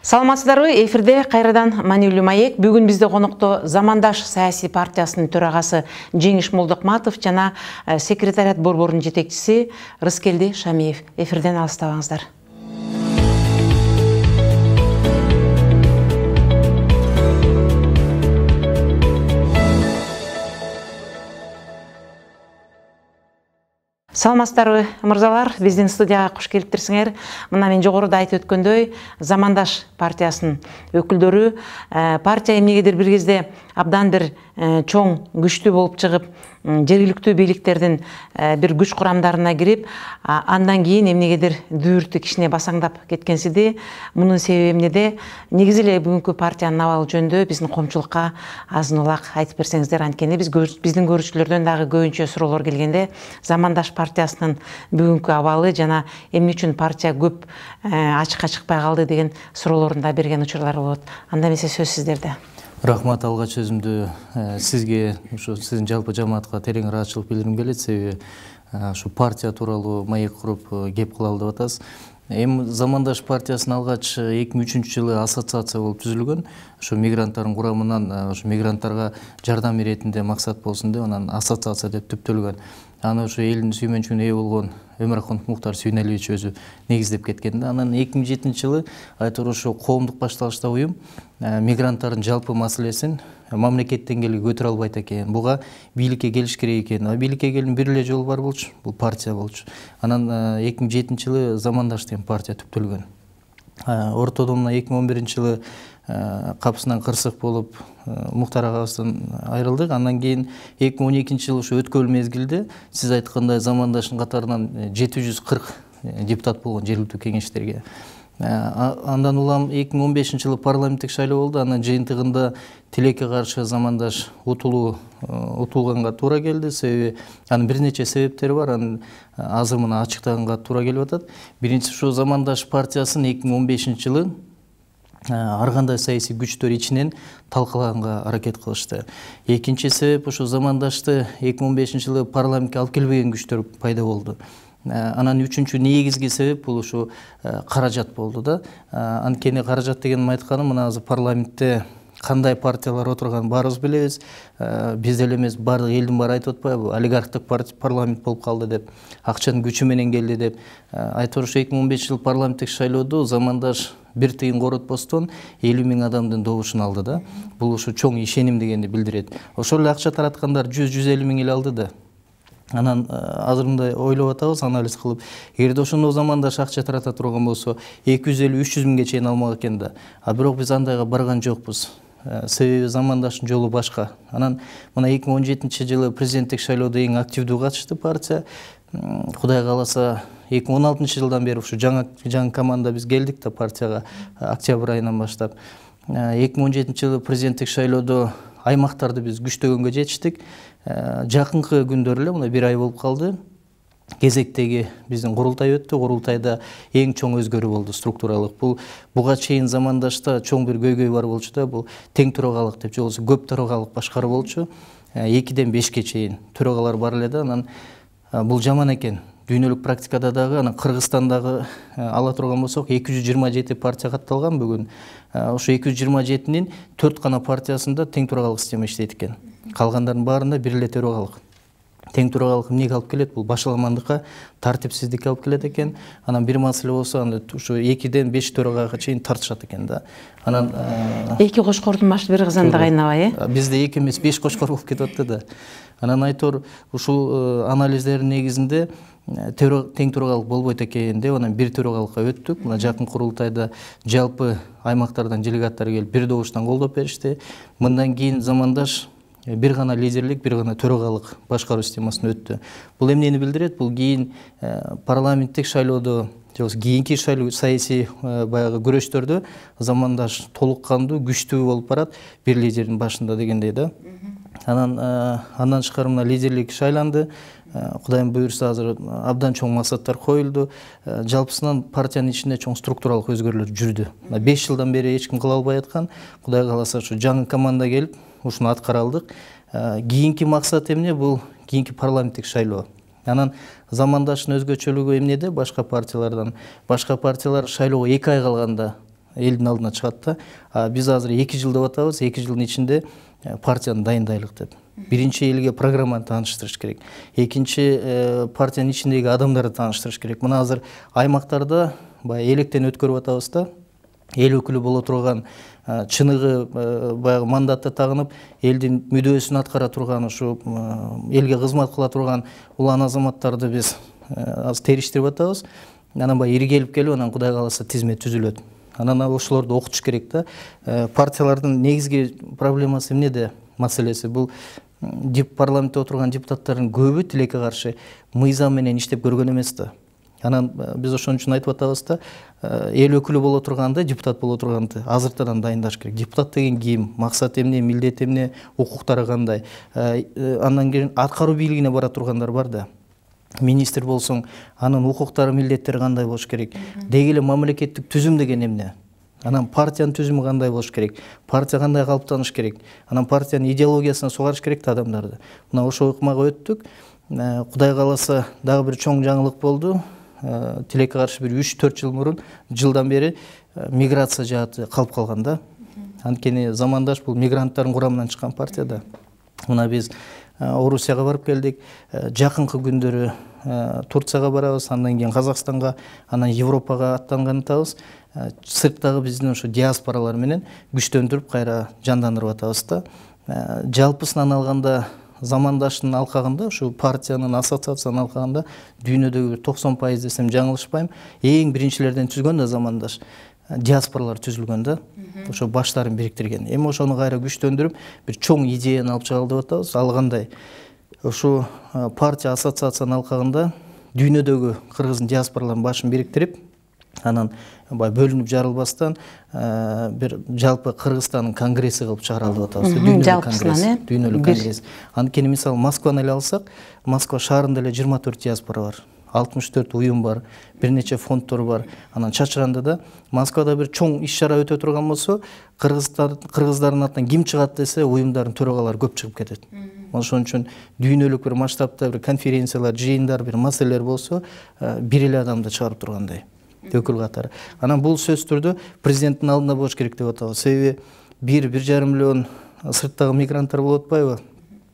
Саламатсыздарбы, эфирде кайрадан Маанилүү маек. Бүгүн бизде конокто Замандаш саясий партиясынын төрагасы Жеңиш Молдокматов жана секретариат борборунун жетекчиси Рыскелди Шамиев. Эфирден алыстабаңыздар. Саламатсыздарбы, мырзалар, биздин студияга куш келиптирсиңер. Мына мен жогоруда айтып өткөндөй, Замандаш партиясынын өкүлдөрү партия эмнегедир бир кезде абдан бир чоң, күчтүү болуп чыгып, жергиликтүү бийликтердин бир күч курамдарына кирип, андан кийин эмнегедир дүүртү кичине басаңдап кеткенсиди. Мунун себеби эмнеде? Негизи эле бүгүнкү партиянын абалы жөнүндө биздин коомчулукка азын улак айтып берсеңиздер, анткени биздин көрүүчүлөрдөн дагы көбүнчө суроолор келгенде Замандаш партиясынын бүгүнкү абалы жана эмне үчүн партия көп ачыкка чыкпай калды деген суроолорун да берген учурлар болот. Анда эмесе сөз сиздерде. Рахмат, алгач өзүмдү сизге, ушу сиздин жалпы жамаатка терең ыраазычылык билдиргим келет. Себеби ушу партия тууралуу маек куруп кеп кылалы деп атасыз. Эми Замандаш партиясын алгач 2003 жылы ассоциация болуп түзүлгөн. Ошо мигранттардын курамынан ошо мигранттарга жардам иретинде максат болсун деп анан ассоциация деп түптөлгөн. Аны ошо элдин сүймөнчүгүнө ээ болгон Өмүрахунов Муктар Сүйүнөлүевич өзү негиздеп кеткен да. Анан 2007 жылы айтор ошо коомдук башталышта уюм мигранттардын жалпы маселесин мамлекет деңгээлге көтөрө албайт экен. Буга бийликке келиш керек экен. Бийликке келүүнүн бир эле жолу бар болчу, бул партия болчу. Анан 2007 жылы Замандаш деген партия түптөлгөн. Ортодо мына 2011 жылы капысынан кырсык болуп Муктар агабыздан айрылдык. Андан кийин 2012 жылы ушу өткөл мезгилде сиз айткандай Замандаштын катарынан 740 депутат болгон жергиликтүү кеңештерге. Андан улам 2015 жылы парламенттик шайлоо болду. Анан жыйынтыгында тилекке каршы Замандаш утулганга туура келди. Себеби анын бир нече себептери бар. Анын азыр мына ачыктаганга туура келип атат. Биринчиси ушу Замандаш партиясын 2015 жылы ар кандай саясий күчтөр ичинен талкалаганга аракет кылышты. Экинчи себеп ушу Замандашты 2015 жылы парламентке алып келбеген күчтөр пайда болду. Анан үчүнчү негизги себеп бул ушу каражат болду да. Анткени каражат дегеним айтканым, мына азыр парламентте кандай партиялар отурганын баарыбыз билебиз. Биз эле эмес, баардык элдин баары айтып атпайбы, олигархтык парламент болуп калды деп, акчанын күчү менен келди деп. Айтор ушу 2015 жыл парламенттик шайлоодо Замандаш бир тыйын коротпостон 50 000 адамдын добушун алды да. Бул ушу чоң ишеним дегенди билдирет. Ошол эле акча тараткандар 100-150 000 эле алды да. Анан азыр мындай ойлоп атабыз, анализ кылып, эгерде ошондо Замандаш акча тарата турган болсо 250-300 000ге чейин алмак экен да. Бирок биз андайга барган жокпуз. Себеби Замандаштын жолу башка. Анан мына 2017 жылы президенттик шайлоодо эң активдүү катышты партия. Кудай кааласа 2016 жылдан бери ушу жаңы команда биз келдик да партияга октябрь айынан баштап. 2017 жылы президенттик шайлоодо аймактарды биз күчтөгөнгө жетиштик. Жакынкы күндөр эле, мына бир ай болуп калды. Кезектеги биздин курултай өттү. Курултайда эң чоң өзгөрүү болду, структуралык. Буга чейин Замандашта чоң бир көйгөй бар болчу да, бул тең төрагалык деп, же болбосо көп төрагалык башкаруу болчу. 2-ден 5ке чейин төрагалар бар эле да. Анан бул жаман экен. Дүйнөлүк практикада дагы, анан Кыргызстандагы ала турган болсок 227 партия катталган бүгүн. Ошо 227-нин 4 гана партиясында тең төрагалык система иштейт экен. Калгандардын баарында бир эле төрагалык. Тең төрагалык эмнеге алып келет? Бул башаламандыкка, тартипсиздикке алып келет экен. Анан бир маселе болсо, анда ушу 2-ден 5 төрагага чейин тартышат экен да. Анан эки кошкордун башы бир кызанда кайнабай, Бизде 2 эмес 5 кошкор болуп кетип атты да. Анан айтор ушул анализдердин негизинде тең төрагалык болбойт экен деп, анан бир төрагалыкка өттүк. Мына жакын курултайда жалпы аймактардан делегаттар келип бир добуштан колдоп беришти. Мындан кийин Замандаш бир гана лидерлик, бир гана төрагалык башкаруу системасына өттү. Бул эмнени билдирет? Бул кийин парламенттик шайлоодо, кийинки саясий баягы күрөштөрдө Замандаш толук кандуу, күчтүү болуп барат, бир лидердин башында дегендей да. Андан тышкары мына лидерлик шайланды. Кудайым буйрса азыр абдан чоң максаттар коюлду. Жалпысынан партиянын ичинде чоң структуралык өзгөрүүлөр жүрдү. 5 жылдан бери эч ким кыла албай аткан. Кудай кааласа ушу жаңы команда келип, ушуну аткара алдык. Кийинки максат эмне? Бул кийинки парламенттик шайлоо. Анан Замандаштын өзгөчөлүгү эмнеде? Башка партиялардан. Башка партиялар шайлоого 2 ай калганда элдин алдына чыгат да. Биз азыр 2 жыл деп атабыз, 2 жылдын ичинде партияны дайындайлык деп. Биринчи элге программаны тааныштырыш керек. Экинчи партиянын ичиндеги адамдарды тааныштырыш керек. Мына азыр аймактарда баягы электен өткөрүп атабыз да. Эл өкүлү боло турган, чыныгы баягы мандатты тагынып, элдин мүдөөсүн аткара турган, ушу элге кызмат кыла турган улан азаматтарды биз азыр териштирип атабыз. Анан баягы иргелип келип, анан Кудай кааласа тизме түзүлөт. Анан ошолорду окутуш керек да. Партиялардын негизги проблемасы эмнеде? Маселеси бул парламентте отурган депутаттардын көбү тилекке каршы мыйзам менен иштеп көргөн эмес да. Анан биз ошон үчүн айтып атабыз да, эл өкүлү боло турганды, депутат боло турганды азыртадан дайындаш керек. Депутат деген ким, максат эмне, милдет эмне, укуктары кандай. Андан кийин аткаруу бийлигине бара тургандар бар да. Министр болсоң, анын укуктары, милдеттери кандай болуш керек? Деги эле мамлекеттик түзүм деген эмне? Анан партиянын түзүмү кандай болуш керек? Партия кандай калыптаныш керек? Анан партиянын идеологиясына сугарыш керек да адамдарды. Мына ошол ыкмага өттүк. Кудай кааласа дагы бир чоң жаңылык болду. Тилекке каршы бир 3-4 жыл мурун, жылдан бери миграция жааты калып калган да. Анткени Замандаш бул мигранттардын курамынан чыккан партия да. Мына биз Орусияга барып келдик, жакынкы күндөрү Турцияга барабыз, андан кийин Казакстанга, анан Европага аттанганыбыз. Сырттагы биздин ошо диаспоралар менен күчтөндүрүп кайра жандандырып атабыз да. Жалпысынан алганда Замандаштын алкагында, ушу партиянын ассоциациянын алкагында дүйнөдөгү 90% десем жаңылышпайм, эң биринчилерден түзгөн да Замандаш. Диаспоралар түзүлгөн да. Ошо баштарын бириктирген. Эми ошону кайра күчтөндүрүп, бир чоң идеяны алып чыгалы деп атабыз. Ал кандай? Ошо партия ассоциациянын алкагында дүйнөдөгү кыргыздын диаспораларынын башын бириктирип, анан бөлүнүп жарылбастан бир жалпы Кыргызстандын конгресси кылып чыгаралы деп атабыз. Дүйнөлүк конгресс. Анткени мисалы Москваны эле алсак, Москва шаарында эле 24 диаспора бар. 64 уюм бар, бир нече фонддор бар. Анан чачыранда да Москвада бир чоң иш-чара өтө турган болсо, кыргыздардын атынан ким чыгат десе, уюмдардын төрагалары көп чыгып кетет. Ошон үчүн дүйнөлүк бир масштабта бир конференциялар, жыйындар, бир маселелер болсо, бир эле адамды чыгарып тургандай. Өкүл катары. Анан бул сөзсүз түрдө президенттин алдында болуш керек деп атабыз. Себеби 1,5 миллион сырттагы мигранттар болуп атпайбы?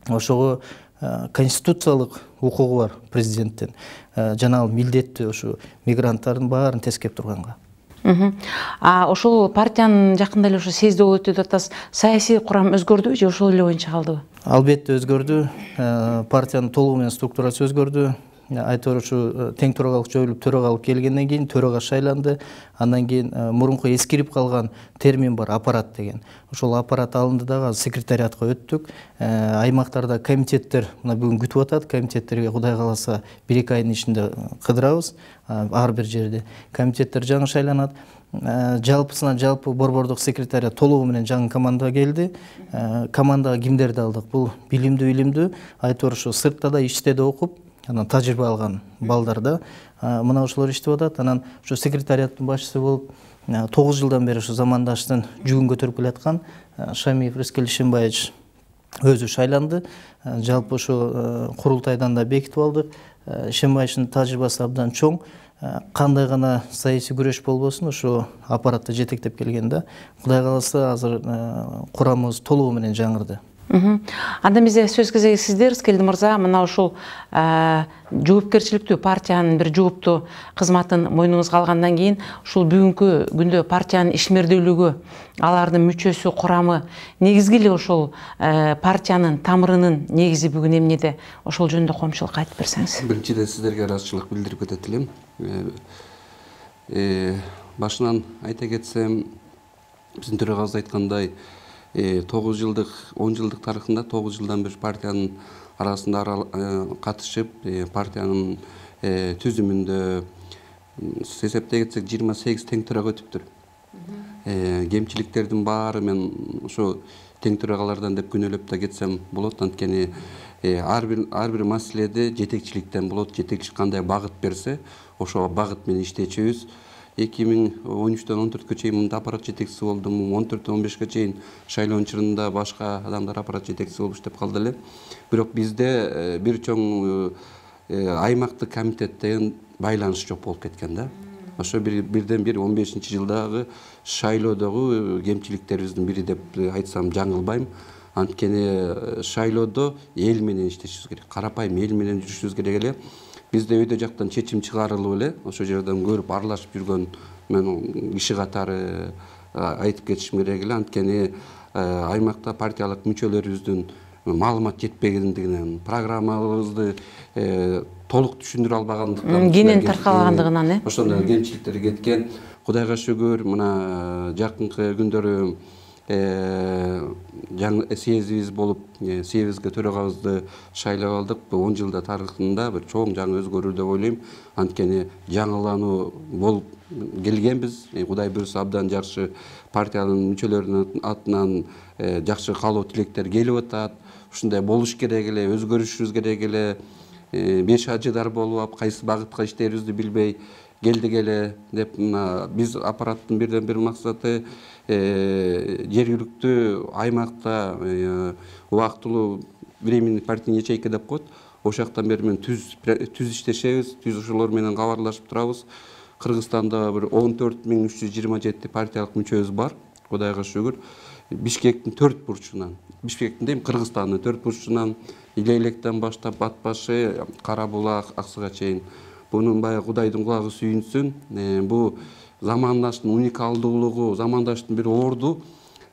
Ошого конституциялык укугу бар президенттин. Жана ал милдеттүү ошо мигранттардын баарын тескеп турганга. Ошол партиянын жакында эле ошо съезди болуп өтүп атасыз. Саясий курам өзгөрдүбү же ошол эле боюнча калдыбы? Албетте өзгөрдү. Партиянын толугу менен структурасы өзгөрдү. Айтор ушу тең төрагалык жоюлуп, төрагалык келгенден кийин төрага шайланды. Андан кийин мурунку эскирип калган термин бар, аппарат деген. Ошол аппарат алынды дагы секретариатка өттүк. Аймактарда комитеттер мына бүгүн күтүп атат. Комитеттерге Кудай кааласа 1-2 айдын ичинде кыдырабыз. Ар бир жерде комитеттер жаңы шайланат. Жалпысынан жалпы борбордук секретариат толугу менен жаңы команда келди. Командага кимдерди алдык? Бул билимдүү, айтор ушу сыртта да, ичте да окуп, анан тажрыйба алган балдар да. Мына ошолор иштеп атат. Анан ушу секретариаттын башчысы болуп 9 жылдан бери ушу Замандаштын жүгүн көтөрүп келаткан Шамиев Рыскел Ишембаевич өзү шайланды. Жалпы ушу курултайдан да бекитип алдык. Ишембаевичтин тажрыйбасы абдан чоң. Кандай гана саясий күрөш болбосун, ушу аппаратты жетектеп келген да. Кудай кааласа азыр курамыбыз толугу менен жаңырды. Андан бизде сөз кезеги сиздер, Рыскелди мырза, мына ушул жоопкерчиликтүү партиянын бир жооптуу кызматын мойнуңузга алгандан кийин, ушул бүгүнкү күндө партиянын ишмердүүлүгү, алардын мүчөсү, курамы, негизги эле ошол партиянын тамырынын негизи бүгүн эмнеде? Ошол жөнүндө коомчулукка айтып берсеңиз. Биринчиден сиздерге ыраазычылык билдирип кетет элем. Башынан айта кетсем, биздин төрагабыз айткандай, 9 жылдык, 10 жылдык тарыхында 9 жылдан бери партиянын арасында катышып, партиянын түзүмүндө эсептей кетсек 28 тең төрага өтүптүр. Кемчиликтердин баары мен ошо тең төрагалардан деп күнөөлөп да кетсем болот. Анткени ар бир маселеде жетекчиликтен болот. Жетекчи кандай багыт берсе, ошо багыт менен иштечүбүз. 2013-төн 14-кө чейин мында аппарат жетекчиси болдум. 14-15-ке чейин шайлоо учурунда башка адамдар аппарат жетекчиси болуп иштеп калды эле. Бирок бизде бир чоң аймактык комитет деген байланыш жок болуп кеткен да. Ошо бирден бир 15-жылдагы шайлоодогу кемчиликтерибиздин бири деп айтсам жаңылбайм. Анткени шайлоодо эл менен иштешибиз керек, карапайым эл менен жүрүшүбүз керек эле. Бизде өйдө жактан чечим чыгарылып эле ошо жерден көрүп аралашып жүргөн мен киши катары айтып кетишим керек эле. Анткени аймакта партиялык мүчөлөрүбүздүн маалымат жетпегендигинен, программабызды толук түшүндүрө албагандыктан, кенен таркалагандыгынан ошондой кемчиликтер кеткен. Кудайга шүгүр, мына жакынкы күндөрү жаңы съездибиз болуп, съездибизге төрагабызды шайлап алдык. 10 жылда тарыхында бир чоң жаңы өзгөрүү деп ойлойм. Анткени жаңылануу болуп келгенбиз. Кудай буюрса абдан жакшы партиянын мүчөлөрүнүн атынан жакшы каалоо тилектер келип атат. Ушундай болуш керек эле, өзгөрүшүбүз керек эле. 5 ажыдар болуп, кайсы багытка иштээрибизди билбей келдик эле деп, мына биз аппараттын бирден бир максаты жергиликтүү аймакта убактылуу временный партийный ячейка деп коет. Ошоктан бери мен түз иштешебиз, түз ошолор менен кабарлашып турабыз. Кыргызстанда бир 14.327 партиялык мүчөбүз бар. Кудайга шүгүр. Бишкектин 4 бурчунан, Бишкектин дейм, Кыргызстандын 4 бурчунан, Илейлектен баштап Батбашы, Кара Булак, Аксыга чейин. Бунун баягы Кудайдын кулагы сүйүнсүн. Бу замандаштын уникалдуулугу, замандаштын бир орду.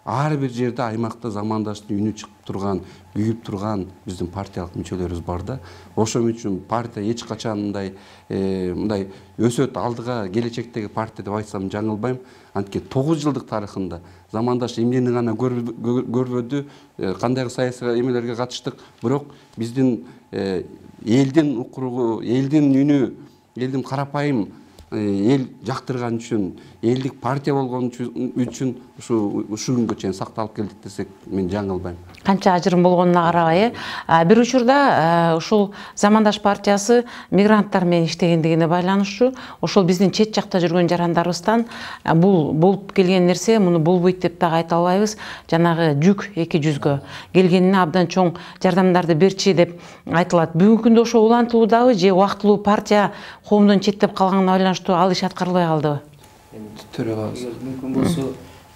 Ар бир жерде аймакта замандаштын үнү чыгып турган, күйүп турган биздин партиялык мүчөлөрүбүз бар да. Ошон үчүн партия эч качан мындай өсөт алдыга келечектеги партия деп айтсам жаңылбайм. Анткени 9 жылдык тарыхында замандаш эмнени гана көрбөдү, кандайгы саясий эмелерге катыштык, бирок биздин элдин укуругу, элдин үнү, элдин карапайым эл жактырган үчүн, элдик партия болгон үчүн ушу күнгө чейин сакталып келдик десек мен жаңылбайм. Канча ажырым болгонуна карабай, бир учурда ушул Замандаш партиясы мигранттар менен иштегендигине байланыштуу. Ошол биздин чет жакта жүргөн жарандарыбыздан бул болуп келген нерсе муну болбойт деп дагы айта албайбыз. Жанагы жүк 200гө келгенине абдан чоң жардамдарды берчи деп айтылат. Бүгүнкү күндө ошо улантылуудабы же убактылуу партия коомдон четтеп калганына байланыштуу ал иш аткарылбай калдыбы? Төрагабыз мүмкүн болсо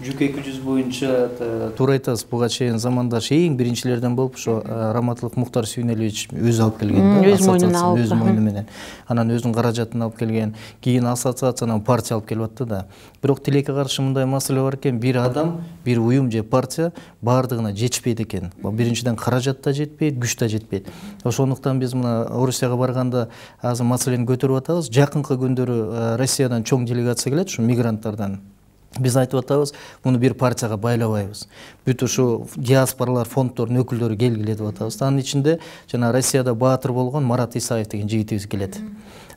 жүк 200 боюнча туура айтасыз, буга чейин Замандаш эң биринчилерден болуп ошо Раматылык Муктар Сүйүнөлүевич өзү алып келген, өз мойну менен. Анан өзүнүн каражатын алып келген, кийин ассоциациянан партия алып келип атты да. Бирок тилекке каршы мындай маселе бар экен, бир адам, бир уюм же партия бардыгына жетишпейт экен. Биринчиден каражат да жетпейт, күч да жетпейт. Ошондуктан биз мына Орусияга барганда азыр маселени көтөрүп атабыз. Жакынкы күндөрү Россиядан чоң делегация келет, ушу мигранттардан. Биз айтып атабыз, муну бир партияга байлабайбыз. Бүт ушу диаспоралар, фонддордун өкүлдөрү келгиле деп атабыз. Анын ичинде жана Россияда баатыр болгон Марат Исаев деген жигитибиз келет.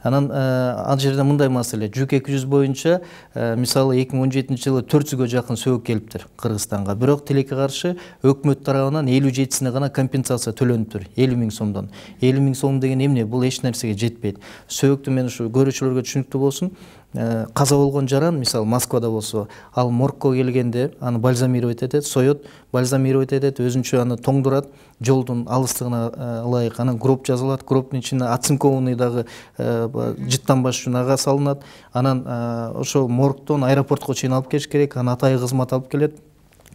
Анан ал жерде мындай маселе, жүк 200 боюнча мисалы 2017-жылы 400гө жакын сөөгүп келиптир Кыргызстанга. Бирок тилекке каршы өкмөт тарабынан 57-сине гана компенсация төлөнүптүр, 50 000 сомдон. 50 000 сом деген эмне? Бул эч нерсеге жетпейт. Сөөгүктү мен ушу көрүүчүлөргө түшүнүктүү болсун. Каза болгон жаран, мисалы Москвада болсо, ал моргко келгенде аны бальзамировать этет, соет, бальзамировать этет, өзүнчө аны тоңдурат, жолдун алыстыгына ылайык. Анан гроб жазылат, гробдун ичине оцинкованный дагы жыттанбаш үчүн ага салынат. Анан ошо моргтон аэропортко чейин алып келиш керек, анан атайы кызмат алып келет.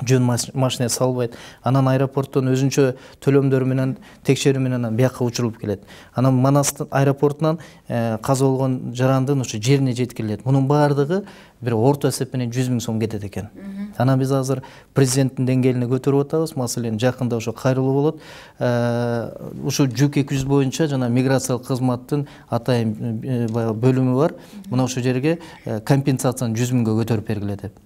Жөн машина салбайт. Анан аэропорттон өзүнчө төлөмдөр менен, текшерүү менен бияка учурулуп келет. Анан Манас аэропортунан каза болгон жарандын ушу жерине жеткирилет. Мунун баардыгы бир орто эсеп менен 100 000 сом кетет экен. Анан биз азыр президенттин деңгээлине көтөрүп атабыз. Маселени жакында ошо кайрылуу болот. Ушу жүк 200 боюнча жана миграциялык кызматтын атайын бөлүмү бар. Мына ошол жерге компенсацияны 100 000гө көтөрүп бергиле деп.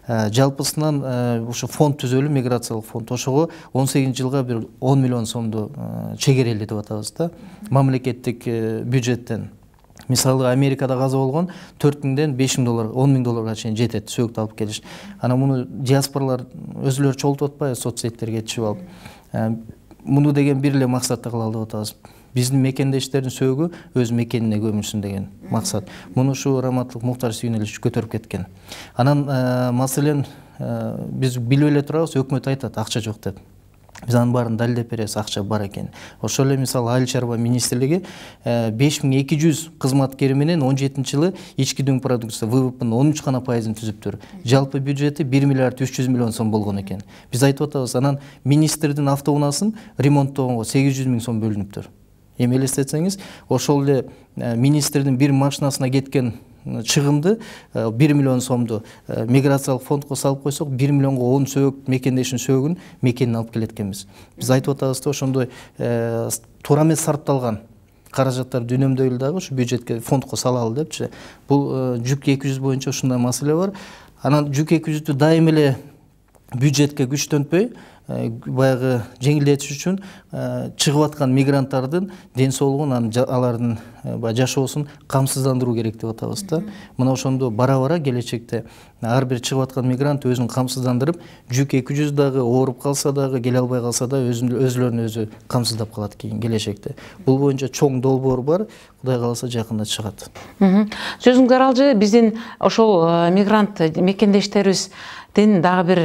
Жалпысынан ушу фонд түзөлүп, миграциялык фонд. Ошого 18-жылга бир 10 миллион сомду чегерели деп атабыз да. Мамлекеттик бюджеттен. Мисалы Америкада каза болгон 4 000ден 5 000 доллар, 10 000 долларга чейин жетет сөөгүктү алып келиш. Анан муну диаспоралар өзүлөрү чогултуп атпайбы, соцсеттерге чыгып алып. Муну деген бир эле максатта кыла деп атабыз. Биздин мекендештердин сөөгү өз мекенине көмүлсүн деген максат. Муну ушу Раматылык Муктар Сүйүнөлүевич көтөрүп кеткен. Анан маселен биз билип эле турабыз, өкмөт айтат акча жок деп. Биз анын баарын далилдеп беребиз, акча бар экен. Ошол эле мисалы Айыл чарба министрлиги 5200 кызматкери менен 17-жылы ички дүң продукция ВВПнын 13% түзүптүр. Жалпы бюджети 1 миллиард 300 миллион сом болгон экен. Биз айтып атабыз, анан министрдин автоунаасын ремонттоого 800 миң сом бөлүнүптүр. Эми элестетсеңиз, ошол эле министрдин бир машинасына кеткен чыгымды 1 миллион сомду миграциялык фондко салып койсок, 1 миллионго 10 сөөгү мекендешин сөөгүн мекенин алып келет экенбиз. Биз айтып атабыз да, ошондой туура эмес сарпталган каражаттарды үнөмдөйлү дагы ушу бюджетке, фондко салалы депчи. Бул жүк 200 боюнча ушундай маселе бар. Анан жүк 200-дү дайым эле бюджетке күчтөнтпөй, баягы жеңилдетиш үчүн чыгып аткан мигранттардын ден соолугун, алардын жашоосун камсыздандыруу керек деп атабыз да. Мына ошондо бара-бара келечекте ар бир чыгып аткан мигрант өзүн камсыздандырып, жүк 200 дагы ооруп калса дагы, келе албай калса да өзүлөрүн өзү камсыздап калат кийин келечекте. Бул боюнча чоң долбоор бар, Кудай кааласа жакында чыгат. Сөзүңүз аралжы, биздин ошол мигрант мекендештерибиз дагы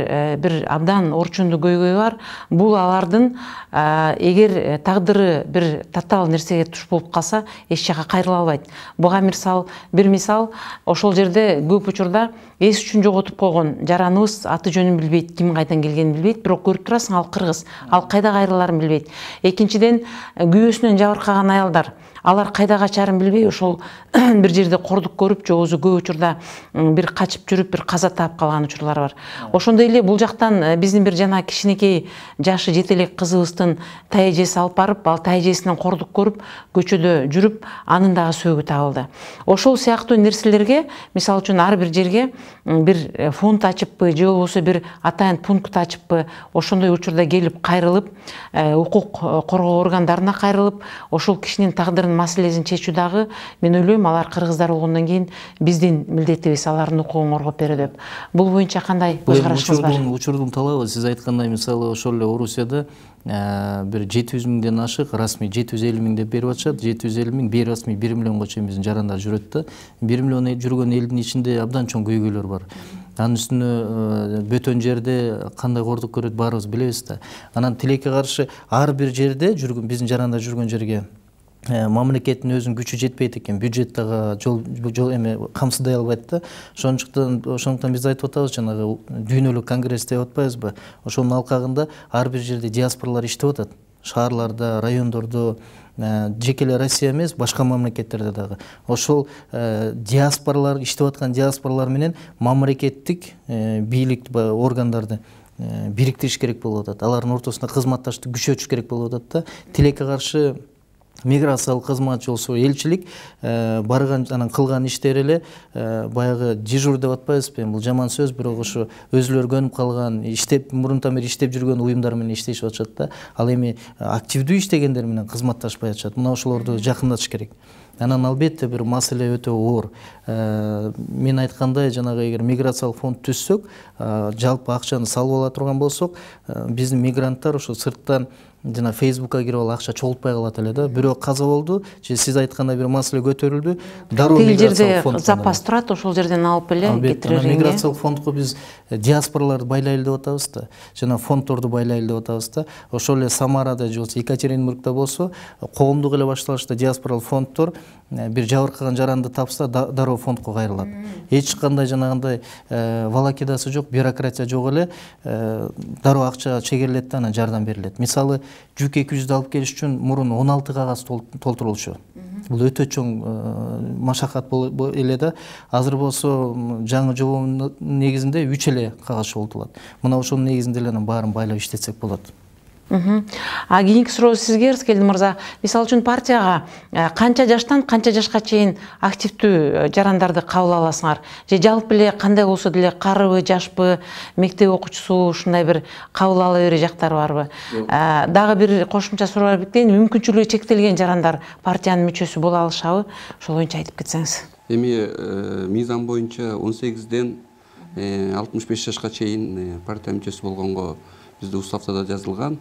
бир абдан орчундуу көйгөй бар. Бул алардын эгер тагдыры бир татаал нерсеге туш болуп калса, эч жака кайрыла албайт. Буга бир мисал, ошол жерде көп учурда эс үчүн жоготуп койгон жараныбыз аты жөнүн билбейт, ким кайдан келгенин билбейт, бирок көрүп турасың, ал кыргыз, ал кайда кайрылаарын билбейт. Экинчиден, күйөөсүнөн жабыркаган аялдар, алар кайда качарын билбей, ошол бир жерде кордук көрүп, же болбосо көп учурда бир качып жүрүп, бир каза таап калган учурлар бар. Ошондой эле бул жактан биздин бир жана кичинекей жашы жете элек кызыбыздын тайэжеси алып барып, ал тайэжесинен кордук көрүп, көчөдө жүрүп, анын дагы сөөгү табылды. Ошол сыяктуу нерселерге, мисалы үчүн ар бир жерге бир фонд ачыппы, же болбосо бир атайын пункт ачыппы, ошондой учурда келип кайрылып, укук коргоо органдарына кайрылып, ошол кишинин тагдырын маселесин чечүү дагы, мен ойлойм, алар кыргыздар болгондон кийин биздин милдетибиз алардын укугун коргоп берүү деп. Бул боюнча кандай көз карашыңыз бар? Учурдун талабы, сиз айткандай, мисалы ошол эле Орусияда бир 700 миңден ашык, расмий 750 миң деп берип атышат. 750 миң, бейрасмий 1 миллионго чейин биздин жарандар жүрөт да. 1 миллион жүргөн элдин ичинде абдан чоң көйгөйлөр бар. Анын үстүнө бөтөн жерде кандай кордук көрөт, баарыбыз билебиз да. Анан тилекке каршы ар бир жерде жүргөн, биздин жарандар жүргөн жерге мамлекеттин өзүнүн күчү жетпейт экен, бюджет дагы жол эме камсыздай албайт да. Ошондуктан биз айтып атабыз, жанагы дүйнөлүк конгресс деп атпайбызбы? Ошонун алкагында ар бир жерде диаспоралар иштеп атат. Шаарларда, райондордо, жеке эле Россия эмес, башка мамлекеттерде дагы. Ошол диаспоралар, иштеп аткан диаспоралар менен мамлекеттик бийлик органдарды бириктириш керек болуп атат. Алардын ортосунда кызматташтык күчөтүш керек болуп атат да. Тилекке каршы миграциялык кызмат болсо, элчилик барган, анан кылган иштери эле баягы дежур деп атпайбызбы? Бул жаман сөз, бирок ошо өзүлөрү көнүп калган, мурунтан бери иштеп жүргөн уюмдар менен иштешип атышат да. Ал эми активдүү иштегендер менен кызматташпай атышат. Мына ошолорду жакындатыш керек. Анан албетте бир маселе өтө оор. Мен айткандай, жанагы эгер миграциялык фонд түзсөк, жалпы акчаны салып ала турган болсок, биздин мигранттар ошо сырттан жана Фейсбукка кирип алып акча чогултпай калат эле да. Бирөө каза болду, же сиз айткандай бир маселе көтөрүлдү, дароо миграциялык фонд запас турат, ошол жерден алып эле кетирер. Миграциялык фондко биз диаспораларды байлайлы деп атабыз да, жана фонддорду байлайлы деп атабыз да. Ошол эле Самарада же болсо Екатеринбургда болсо, коомдук эле башталышта диаспоралык фонддор бир жабыркаган жаранды тапса, дароо фондко кайрылат. Эч кандай жанагындай волокитасы жок, бюрократия жок эле, дароо акча чегерилет да, анан жардам берилет. Мисалы, жүк 200 алып келиш үчүн мурун 16 кагаз толтурулчу. Бул өтө чоң машакат эле да. Азыр болсо жаңы жобонун негизинде 3 эле кагаз чогултулат. Мына ошонун негизинде эле баарын байлап иштетсек болот. Кийинки суроо сизге, Рыскелди мырза. Мисалы үчүн партияга канча жаштан канча жашка чейин активдүү жарандарды кабыл аласыңар? Же жалпы эле кандай болсо деле карыбы, жашпы, мектеп окуучусу, ушундай бир кабыл ала берүү жактар барбы? Дагы бир кошумча суроо биктейин, мүмкүнчүлүгү чектелген жарандар партиянын мүчөсү боло алышабы? Ошол боюнча айтып кетсеңиз. Эми мыйзам боюнча 18ден 65 жашка чейин партия мүчөсү болгонго бизде уставда да жазылган,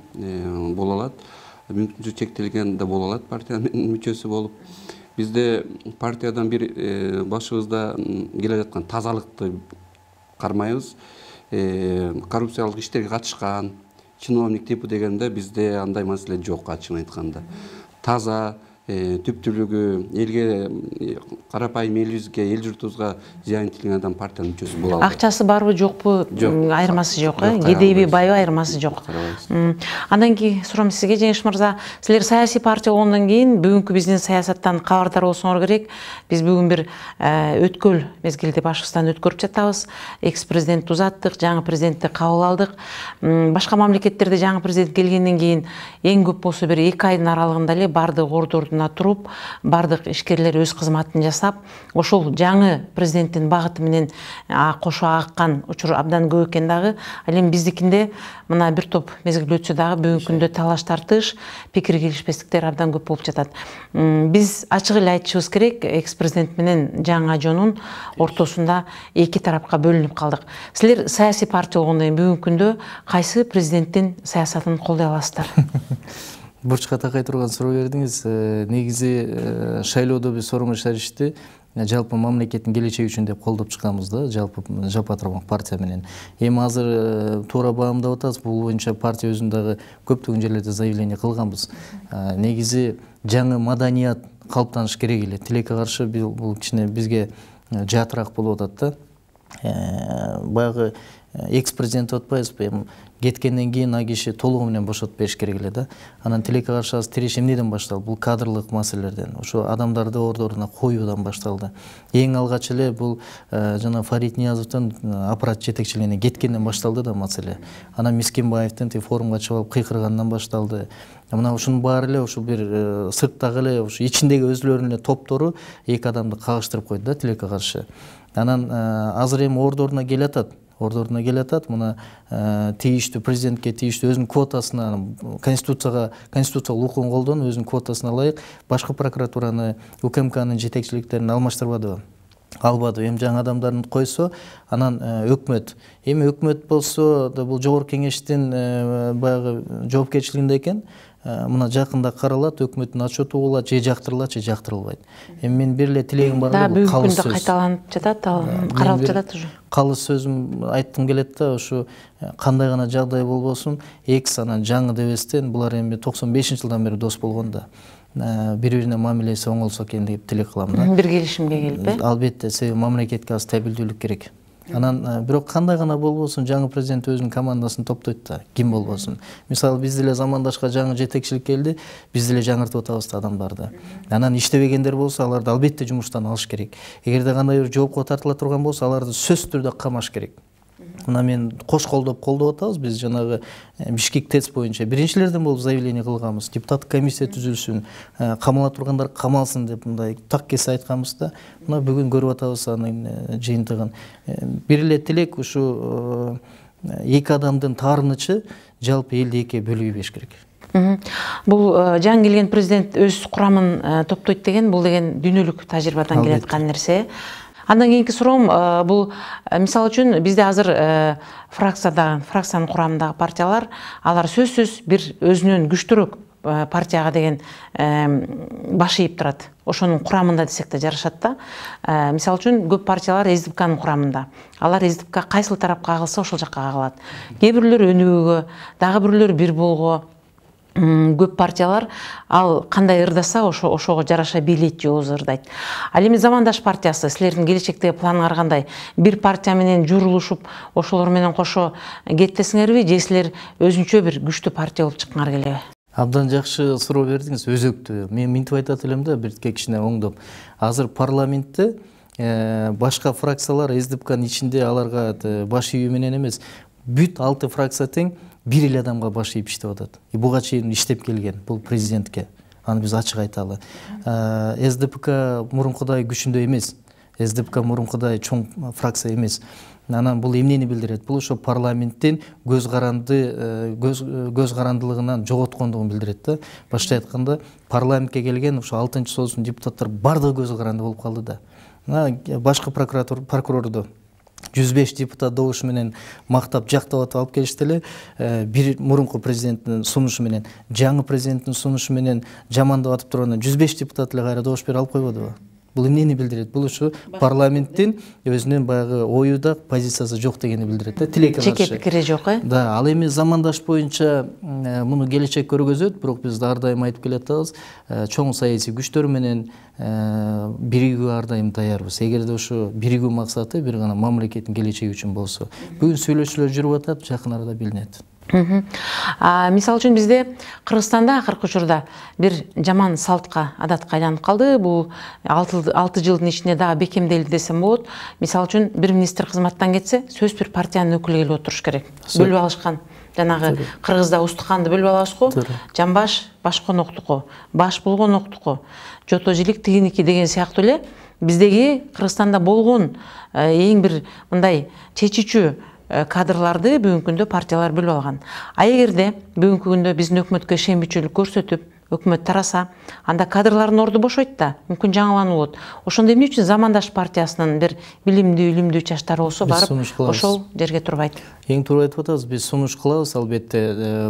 боло алат. Мүмкүнчүлүгү чектелген да боло алат партиянын мүчөсү болуп. Бизде партиядан бир башыбызда келе жаткан тазалыкты кармайбыз. Коррупциялык иштерге катышкан чиновник типу дегенде бизде андай маселе жок, ачыгын айтканда. Таза, түптүүлүгү элге, карапайым элибизге, эл журтубузга зыян келтирген адам партиянын мүчөсү боло албайт. Акчасы барбы жокпу айырмасы жок, Жок, кедейби байбы айырмасы жок. Андан кийин суроом сизге, Жеңиш мырза, силер саясий партия болгондон кийин бүгүнкү биздин саясаттан кабардар болсоңор керек. Биз бүгүн бир өткөл мезгилде башыбыздан өткөрүп жатабыз. Экс-президентти узаттык, жаңы президентти кабыл алдык. Башка мамлекеттерде жаңы президент келгенден кийин эң көп болсо бир 2 айдын аралыгында эле бардык ордордуна туруп, бардык ишкерлер өз кызматын жасап, ошол жаңы президенттин багыты менен кошо аккан учур абдан көп экен дагы. Ал эми биздикинде мына бир топ мезгил өтсө дагы бүгүнкү күндө талаш тартыш, пикир келишпестиктер абдан көп болуп жатат. Биз ачык эле айтышыбыз керек, экс-президент менен жаңы жонун ортосунда эки тарапка бөлүнүп калдык. Силер саясий партия болгондон кийин бүгүнкү күндө кайсы президенттин саясатын колдой аласыздар? Бурчка такай турган суроо бердиңиз. Негизи шайлоодо биз Сооронбай Шаришти жалпы мамлекеттин келечеги үчүн деп колдоп чыкканбыз да, жалпы Жапа-Тармак партия менен. Эми азыр туура баамдап атабыз, бул боюнча партия өзүн дагы көптөгөн жерлерде заявление кылганбыз. Негизи жаңы маданият калыптаныш керек эле. Тилекке каршы бул кичине бизге жаатыраак болуп атат да. Баягы экс-президент атпайбызбы, кеткенден кийин а киши толугу менен бошотуп бериш керек эле да. Анан тилекке каршы азыр тиреш эмнеден башталды? Бул кадрлык маселелерден, ошо адамдарды ордоруна коюудан башталды. Эң алгач эле бул жана Фарид Ниязовдун аппарат жетекчилигине кеткенден башталды да маселе. Анан Мискинбаевдин форумга чыгып алып кыйкыргандан башталды. Мына ушунун баары эле ушул бир сырттагы эле ушу ичиндеги өзүлөрүнүн эле топтору эки адамды кагыштырып койду да тилекке каршы. Анан азыр эми ордоруна келатат. Мына тийиштүү президентке тийиштүү өзүнүн квотасына, конституциялык укугун колдонуп өзүнүн квотасына ылайык башкы прокуратураны, УКМКнын жетекчиликтерин алмаштырбадыбы? Албады. Эми жаңы адамдарын койсо, анан өкмөт. Эми өкмөт болсо, бул жогорку кеңештин баягы жоопкерчилигинде экен. Мына жакында каралат, өкмөттүн отчету болот, же жактырылат, же жактырылбайт. Эми мен бир эле тилегим бар эле, бул калыс сөз. Да, бүгүнкү күндө кайталанып жатат, каралып жатат уже. Калыс сөзүм айткым келет да, ушу кандай гана жагдай болбосун, экс анан жаңы дебестен булар эми 95-жылдан бери дос болгон да. Бири-бирине мамилеси оңолсо экен деп тилек кылам да. Бир келишимге келип, албетте, себеби мамлекетке аз стабилдүүлүк керек. Анан бирок кандай гана болбосун жаңы президент өзүнүн командасын топтойт да, ким болбосун. Мисалы биз деле замандашка жаңы жетекчилик келди, биз деле жаңыртып атабыз адамдарды. Анан иштебегендер болсо, аларды албетте жумуштан алыш керек. Эгерде кандай бир жоопко тартыла турган болсо, аларды сөзсүз түрдө камаш керек. Мына мен кош колдоп атабыз, биз жанагы Бишкек ТЭЦ боюнча биринчилерден болуп заявление кылганбыз. Депутаттык комиссия түзүлсүн, камала тургандар камалсын деп мындай так кесе айтканбыз да. Мына бүгүн көрүп атабыз анын жыйынтыгын. Бир эле тилек ушу эки адамдын таарынычы жалпы элди экиге бөлүп ийбеш керек. Бул жаңы келген президент өз курамын топтойт деген, бул деген дүйнөлүк тажрыйбадан келаткан нерсе. Андан кийинки суроом, бул мисалы үчүн бизде азыр фракциянын курамындагы партиялар, алар сөзсүз бир өзүнөн күчтүүрөөк партияга деген баш ийип турат. Ошонун курамында десек да жарашат да. Мисалы үчүн көп партиялар СДПКнын курамында. Алар СДПК кайсыл тарапка кагылса ошол жакка кагылат. Кээ бирлөр өнүгүүгө, дагы бирлөр бир болгоо. Көп партиялар ал кандай ырдаса ошого жараша бийлейт же өзү ырдайт. Ал эми Замандаш партиясы силердин келечектеги планыңар кандай? Бир партия менен журулушуп, ошолор менен кошо кеттесиңерби, же силер өзүнчө бир күчтүү партия болуп чыккыңар келеби? Абдан жакшы суроо бердиңиз, өзөктүү. Мен минтип айтат элем да, бирке кичине оңдоп. Азыр парламентте башка фракциялар СДПКнын ичинде аларга баш ийүү менен эмес, бүт 6 фракция тең бир эле адамга баш ийип иштеп атат. Буга чейин иштеп келген бул президентке. Аны биз ачык айталы. СДПК мурункудай күчүндө эмес. СДПК мурункудай чоң фракция эмес. Анан бул эмнени билдирет? Бул ошо парламенттин көз карандылыгынан жоготкондугун билдирет да. Башка айтканда, парламентке келген ошо 6-союздун депутаттары бардыгы көз каранды болуп калды да. Башкы прокурорду 105 депутат добуш менен мактап жактап алып келишти эле, бир мурунку президенттин сунушу менен, жаңы президенттин сунушу менен жамандап атып турганда 105 депутат эле кайра добуш бере алып койбодубу? Бул эмнени билдирет? Бул ушу парламенттин өзүнүн баягы ою да позициясы жок дегенди билдирет да, тилекке каршы. Жеке пикири жок, Да, ал эми замандаш боюнча муну келечек көргөзөт, бирок биз ар дайым айтып келатабыз, чоң саясий күчтөр менен биригүүгө ар дайым даярбыз. Эгерде ошо биригүү максаты бир гана мамлекеттин келечеги үчүн болсо. Бүгүн сүйлөшүүлөр жүрүп атат, жакын арада билинет. Мисалы үчүн бизде Кыргызстанда акыркы учурда бир жаман салтка, адатка айланып калды. Бул 6 жылдын ичинде дагы бекемделди десем болот. Мисалы үчүн бир министр кызматтан кетсе, сөзсүз бир партиянын өкүлү келип отуруш керек. Бөлүп алышкан. Жанагы Кыргызда устуканды бөлүп алышко, жамбаш башконоктуку, баш болгоноктуку, жото жилик тигиники деген сыяктуу эле биздеги Кыргызстанда болгон эң бир мындай чечүүчү кадрларды бүгүнкү күндө партиялар бөлүп алган. А эгерде бүгүнкү күндө биздин өкмөткө ишенбичүлүк көрсөтүп, өкмөт тараса, анда кадрлардын орду бошойт да, мүмкүн жаңылануу болот. Ошондо эмне үчүн замандаш партиясынын бир илимдүү чачтары болсо барып ошол жерге турбайт? Эң туура айтып атабыз, биз сунуш кылабыз, албетте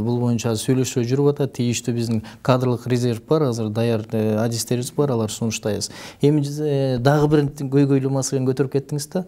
бул боюнча сүйлөшүү жүрүп атат, тийиштүү биздин кадрлык резерв бар, азыр даяр адистерибиз бар, алар сунуштайбыз. Эми дагы бир көйгөйлүү маселени көтөрүп кеттиңиз да.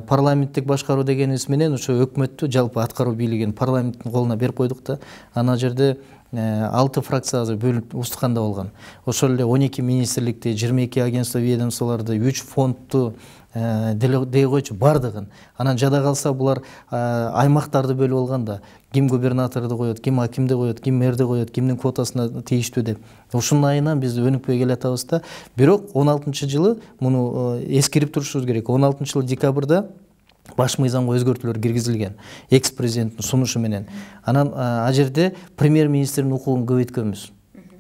Парламенттик башкаруу дегенибиз менен ошо өкмөттү жалпы аткаруу бийлигин парламенттин колуна берип койдук да. Ана жерде 6 фракция азыр бөлүнүп устуканда болгон. Ошол эле 12 министрликти, 22 агентство ведомстволорду, 3 фондду дей койчу бардыгын. Анан жада калса булар аймактарды бөлүп алганда, ким губернаторду коет, ким акимди коет, ким мэрди коет, кимдин квотасына тийиштүү деп. Ушунун айынан биз өнүкпөй келатабыз да. Бирок 16-жылы муну эскерип турушубуз керек. 16-жылы декабрда баш мыйзамга өзгөртүүлөр киргизилген экс-президенттин сунушу менен. Анан а жерде премьер-министрдин укугун көбөйткөнбүз.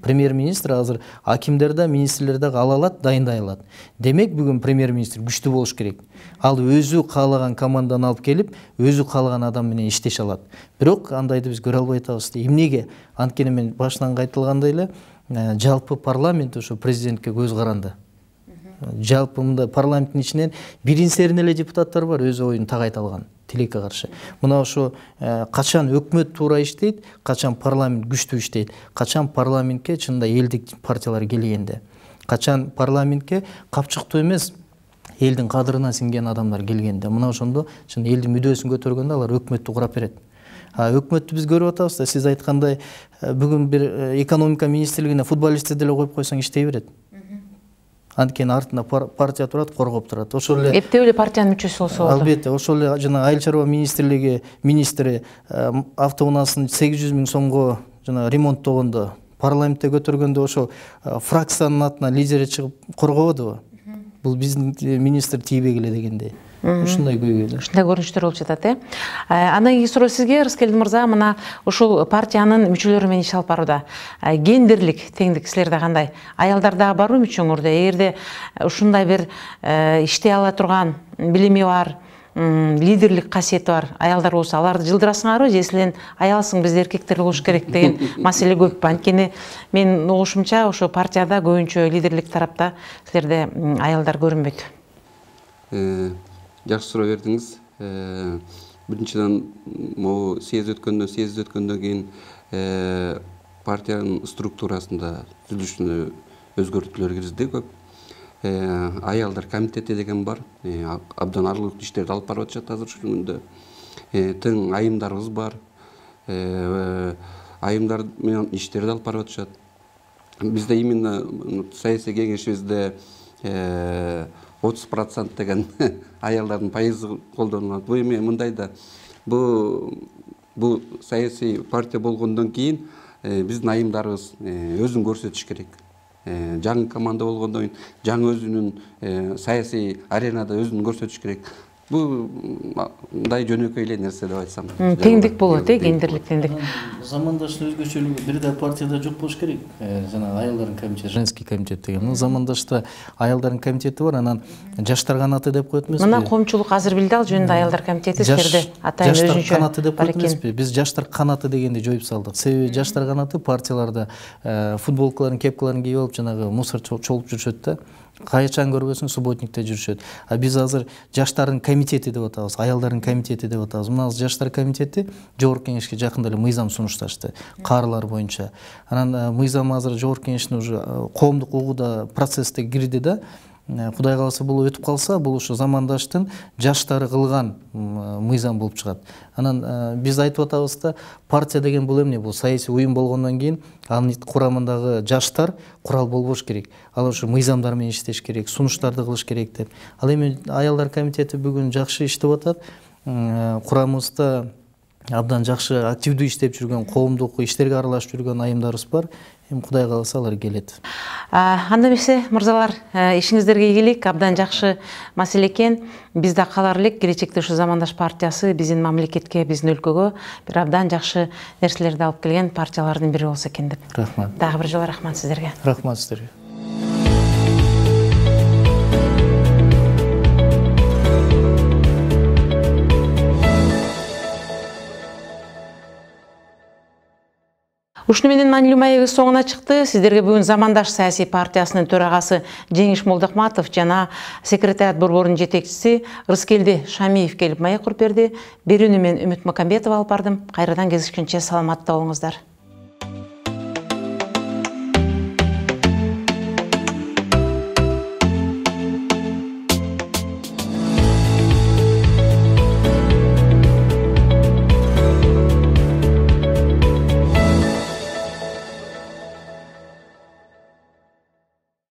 Премьер-министр азыр акимдер да, министрлер да ала алат, дайындай алат. Демек бүгүн премьер-министр күчтүү болуш керек. Ал өзү каалаган команданы алып келип, өзү каалаган адам менен иштеше алат. Бирок андайды биз көрө албай атабыз. Эмнеге? Анткени мен башынан айтылгандай эле, жалпы парламент ошо президентке көз каранды. Жалпы мында парламенттин ичинен бирин-серин эле депутаттар бар, өз оюн так айта алган, тилекке каршы. Мына ошо качан өкмөт туура иштейт, качан парламент күчтүү иштейт, качан парламентке чынында элдик партиялар келгенде, качан парламентке капчыктуу эмес элдин кадырына сиңген адамдар келгенде, мына ошондо чын элдин мүдөөсүн көтөргөндө алар өкмөттү курап берет. Өкмөттү биз көрүп атабыз да, сиз айткандай бүгүн бир экономика министрлигине футболистти деле коюп койсоң иштей берет. Анткени артында партия турат, коргоп турат. Ошол эле эптеп эле партиянын мүчөсү болсо болот. Албетте, ошол эле жана айыл чарба министрлиги министри автоунаасын 800 000 сомго жана ремонттогондо, парламентте көтөргөндө ошо фракциянын атынан лидери чыгып коргободубу? Бул биздин министр тийбей эле дегендей. Ушундай көйгөйлөр. Ушундай көрүнүштөр болуп жатат, Андан кийинки суроо сизге, Рыскелди мырза, мына ушул партиянын мүчөлөрү менен иш алып барууда гендерлик теңдик силерде кандай? Аялдарда барбы мүчөңөрдө? Эгерде ушундай бир иштей ала турган, билими бар, лидерлик касиети бар аялдар болсо, аларды жылдырасыңарбы, же силер аялсың, бизде эркектер болуш керек деген маселе көппү? Анткени мен угушумча ошо партияда көбүнчө лидерлик тарапта силерде аялдар көрүнбөйт. Жакшы суроо бердиңиз. Биринчиден, могу съезд өткөндөн кийин партиянын структурасында түзүлүшүнө өзгөртүүлөр киргизди көп. Аялдар комитети деген бар. Абдан аралыктуу иштерди алып барып атышат азыр ушул күндө. Тың айымдарыбыз бар. Айымдар менен иштерди алып барып атышат. Бизде именно саясий кеңешибизде 30% деген аялдардын пайызы колдонулат. Бул эми мындай да, бул саясий партия болгондон кийин биздин айымдарыбыз өзүн көрсөтүш керек. Жаңы команда болгондон кийин жаңы өзүнүн саясий аренада өзүн көрсөтүш керек. Бул мындай жөнөкөй эле нерсе деп айтсам. Теңдик болот, гендерлик теңдик. Замандаштын өзгөчөлүгү бир да партияда жок болуш керек. Жана аялдардын комитети, женский комитет деген. Замандашта аялдардын комитети бар, анан жаштар канаты деп коет эмеспи? Мына коомчулук азыр билди, ал жөнүндө аялдар комитети силерде атайын өзүнчө. Жаштар канаты деп коет эмеспи? Биз жаштар канаты дегенди жоюп салдык. Себеби жаштар канаты партияларда футболкаларын, кепкаларын кийип алып жанагы мусор чолуп жүрүшөт да. Кайчан көрбөсүң субботникте жүрүшөт. Биз азыр жаштардын комитети деп атабыз, аялдардын комитети деп атабыз. Мына жаштар комитети жогорку кеңешке жакында эле мыйзам сунушташты, каарылар боюнча. Анан мыйзам азыр жогорку кеңештин уже коомдук угууда процессте кирди да. Кудай кааласа бул өтүп калса, бул ушу замандаштын жаштары кылган мыйзам болуп чыгат. Анан биз айтып атабыз да, партия деген бул эмне? Бул саясий уюм болгондон кийин анын курамындагы жаштар курал болбош керек. Ал ушу мыйзамдар менен иштеш керек, сунуштарды кылыш керек деп. Ал эми аялдар комитети бүгүн жакшы иштеп атат. Курамыбызда абдан жакшы активдүү иштеп жүргөн, коомдук иштерге аралашып жүргөн айымдарыбыз бар. Эми Кудай кааласа алар келет. Анда эмесе, мырзалар, ишиңиздерге ийгилик, абдан жакшы маселе экен. Биз да каалар элек келечекте ушу Замандаш партиясы биздин мамлекетке, биздин өлкөгө бир абдан жакшы нерселерди алып келген партиялардын бири болсо экен деп. Рахмат. Дагы бир жолу рахмат сиздерге. Рахмат сиздерге. Ушуну менен маанилүү маегибиз соңуна чыкты. Сиздерге бүгүн Замандаш саясий партиясынын төрагасы Жеңиш Молдохматов жана секретариат борборунун жетекчиси Рыскелди Шамиев келип маек куруп берди. Берүүнү мен Үмүт Макамбетова алып бардым. Кайрадан кезишкенче саламатта болуңуздар.